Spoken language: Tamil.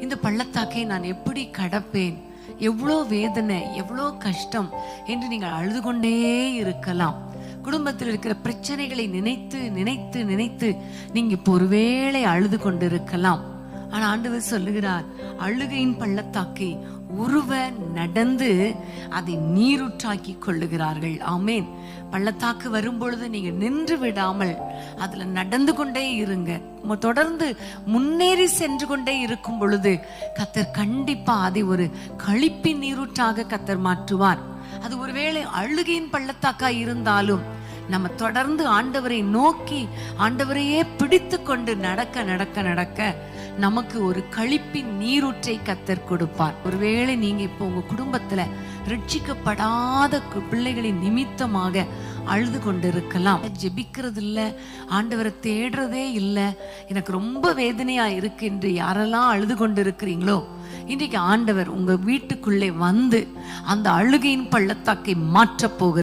இந்த பள்ளத்தாக்கை நான் எப்படி கடப்பேன், எவ்வளோ வேதனை, எவ்வளோ கஷ்டம் என்று நீங்கள் அழுது கொண்டே இருக்கலாம். குடும்பத்தில் இருக்கிற பிரச்சனைகளை நினைத்து நினைத்து நினைத்து நீங்க இப்போ ஒருவேளை அழுது கொண்டிருக்கலாம். ஆனா ஆண்டவர் சொல்லுகிறார், அழுகையின் பள்ளத்தாக்கை ஒருவர் நடந்து அதை நீரூற்றாக்கி கொள்ளுகிறார்கள். ஆமேன். பள்ளத்தாக்கு வரும்பொழுது நீங்க நின்று விடாமல் அதுல நடந்து கொண்டே இருங்க. தொடர்ந்து முன்னேறி சென்று கொண்டே இருக்கும் பொழுது கர்த்தர் கண்டிப்பா அதை ஒரு களிப்பின் நீரூற்றாக கர்த்தர் மாற்றுவார். அது ஒருவேளை அழுகையின் பள்ளத்தாக்கா இருந்தாலும் நம்ம தொடர்ந்து ஆண்டவரை நோக்கி ஆண்டவரையே பிடித்து கொண்டு நடக்க நடக்க நடக்க நமக்கு ஒரு களிப்பின் நீரூற்றை கர்த்தர் கொடுப்பார். ஒருவேளை நீங்க இப்போ உங்க குடும்பத்துல ரட்சிக்கப்படாத பிள்ளைகளின் நிமித்தமாக அழுது கொண்டிருக்கலாம். ஜெபிக்கிறது இல்ல, ஆண்டவரை தேடுறதே இல்ல, எனக்கு ரொம்ப வேதனையா இருக்கு என்று யாரெல்லாம் அழுது கொண்டிருக்கிறீங்களோ, இன்றைக்கு ஆண்டவர் உங்க வீட்டுக்குள்ளே வந்து அந்த அழுகையின் பள்ளத்தாக்கை மாற்றப் போகிறார்.